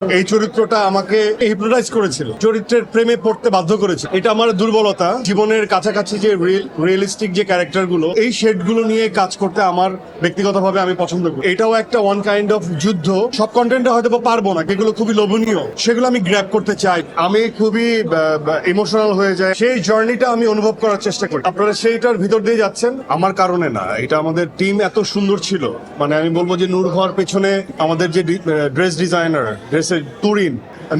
এই চরিত্রটা আমাকে হিপনোটাইজ করেছিল, চরিত্রের প্রেমে পড়তে বাধ্য করেছে। এটা আমার দুর্বলতা। জীবনের কাছাকাছি যে রিয়েলিস্টিক যে ক্যারেক্টারগুলো, এই শেডগুলো নিয়ে কাজ করতে আমার ব্যক্তিগতভাবে আমি পছন্দ করি। এটাও একটা ওয়ান কাইন্ড অফ যুদ্ধ। সব কন্টেন্টে হয়তো পারবো না, যেগুলো খুবই লোভনীয় সেগুলো আমি গ্র্যাব করতে চাই। আমি খুবই ইমোশনাল হয়ে যায়, সেই জার্নিটা আমি অনুভব করার চেষ্টা করি। আপনারা সেইটার ভিতর দিয়ে যাচ্ছেন, আমার কারণে না। এটা আমাদের টিম এত সুন্দর ছিল, মানে আমি বলবো যে নূর হওয়ার পেছনে আমাদের যে ড্রেস ডিজাইনার, ড্রেসের তুরিন,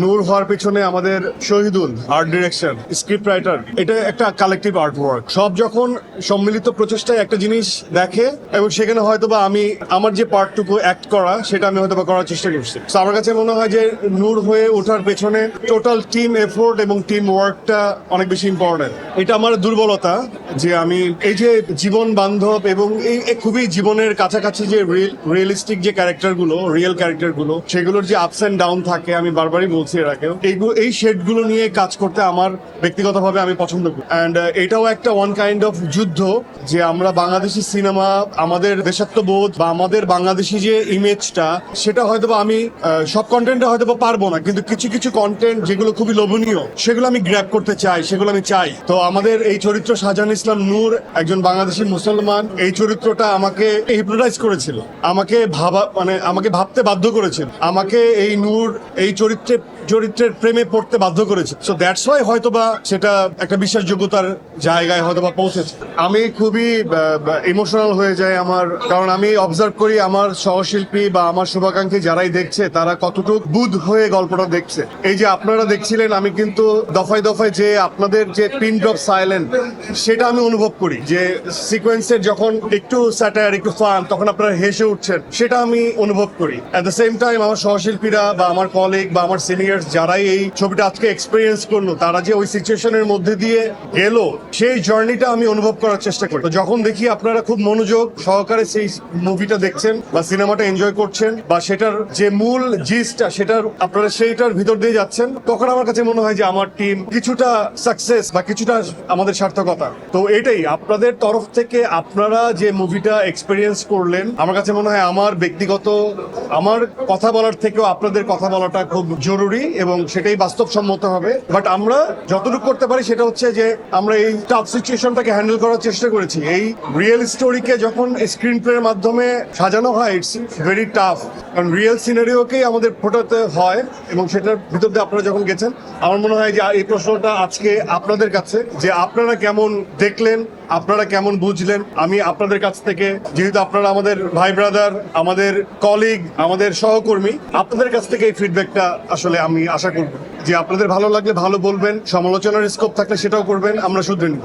নূর হওয়ার পেছনে আমাদের Shahidul, art direction, script writer, এটা একটা কালেকটিভ আর্ট ওয়ার্ক। সব যখন সম্মিলিত প্রচেষ্টায় একটা জিনিস দেখে, এবং সেখানে হয়তোবা আমি আমার যে পার্টটুকু অ্যাক্ট করা, সেটা আমি হয়তোবা করার চেষ্টা করছি। তো আমার কাছে মনে হয় যে নূর হয়ে ওঠার পেছনে টোটাল টিম এফোর্ট এবং টিম ওয়ার্কটা অনেক বেশি ইম্পর্টেন্ট। এটা আমার দুর্বলতা, যে আমি এই যে জীবন বান্ধব এবং এই খুবই জীবনের কাছাকাছি যে রিয়েলিস্টিক যে ক্যারেক্টারগুলো, রিয়েল ক্যারেক্টারগুলো, সেগুলোর যে আপস এন্ড ডাউন থাকে, আমি বারবারই বলছি এর আগেও, এই শেডগুলো নিয়ে কাজ করতে আমার ব্যক্তিগতভাবে আমি পছন্দ করি। অ্যান্ড এটাও একটা ওয়ান কাইন্ড অফ যুদ্ধ, যে আমরা বাংলাদেশি সিনেমা, আমাদের দেশাত্মবোধ বা আমাদের বাংলাদেশি যে ইমেজটা, সেটা হয়তো আমি সব কন্টেন্টে হয়তো পারবো না, কিন্তু কিছু কিছু কন্টেন্ট যেগুলো খুবই লোভনীয়, সেগুলো আমি গ্র্যাব করতে চাই, সেগুলো আমি চাই। তো আমাদের এই চরিত্র শাহজাহান ইসলাম নূর, একজন বাংলাদেশি মুসলমান, এই চরিত্রটা আমাকে হিপনোটাইজ করেছিল, আমাকে ভাবতে বাধ্য করেছিল, আমাকে এই নূর এই চরিত্রের প্রেমে পড়তে বাধ্য করেছে। সো দ্যাটস ওয়াই হয়তোবা সেটা একটা বিশ্বাসযোগ্যতার জায়গায় হয়তোবা পৌঁছেছে। আমি খুবই ইমোশনাল হয়ে যায় আমার, কারণ আমি অবজার্ভ করি আমার সহশিল্পী বা আমার শুভাকাঙ্ক্ষী যারাই দেখছে, তারা কতটুকু বুধ হয়ে গল্পটা দেখছে। এই যে আপনারা দেখছিলেন, আমি কিন্তু দফায় দফায় যে আপনাদের যে পিন ড্রপ সাইলেন্ট, সেটা আমি অনুভব করি, যে সিকোয়েন্সের যখন একটু স্যাটায়ার, একটু ফান, তখন আপনারা হেসে উঠছেন, সেটা আমি অনুভব করি। অ্যাট দ্য সেম টাইম আমার সহশিল্পীরা বা আমার কলিগ বা আমার সিনিয়র যারাই এই ছবিটা আজকে এক্সপিরিয়েন্স করলো, তারা যে ওই সিচুয়েশনের মধ্যে দিয়ে গেল, সেই জার্নিটা আমি অনুভব করার চেষ্টা করি। তো যখন দেখি আপনারা খুব মনোযোগ সহকারে সেই মুভিটা দেখছেন বা সিনেমাটা এনজয় করছেন, বা সেটার যে মূল জিসটা আপনারা সেইটার ভিতর দিয়ে যাচ্ছেন, তখন আমার কাছে মনে হয় যে আমার টিম কিছুটা সাকসেস বা কিছুটা আমাদের সার্থকতা। তো এটাই আপনাদের তরফ থেকে আপনারা যে মুভিটা এক্সপিরিয়েন্স করলেন, আমার কাছে মনে হয় আমার ব্যক্তিগত, আমার কথা বলার থেকেও আপনাদের কথা বলাটা খুব জরুরি, এবং সেটাই বাস্তবসম্মত হবে। বাট আমরা যতটুকু করতে পারি সেটা হচ্ছে যে আমরা এই টাফ সিচুয়েশনটাকে হ্যান্ডেল করার চেষ্টা করেছি। এই রিয়েল স্টোরিকে যখন স্ক্রিন প্লের মাধ্যমে সাজানো হয়, ইটস ভেরি টাফ, কারণ রিয়েল সিনারিওকেই আমাদের ফোটাতে হয়, এবং সেটার ভিতর দিয়ে আপনারা যখন গেছেন, আমার মনে হয় যে এই প্রশ্নটা আজকে আপনাদের কাছে, যে আপনারা কেমন দেখলেন, আপনারা কেমন বুঝলেন। আমি আপনাদের কাছ থেকে, যেহেতু আপনারা আমাদের ভাই ব্রাদার, আমাদের কলিগ, আমাদের সহকর্মী, আপনাদের কাছ থেকে এই ফিডব্যাকটা আসলে আমি আশা করব, যে আপনাদের ভালো লাগলে ভালো বলবেন, সমালোচনার স্কোপ থাকলে সেটাও করবেন, আমরা শুধরে নিব।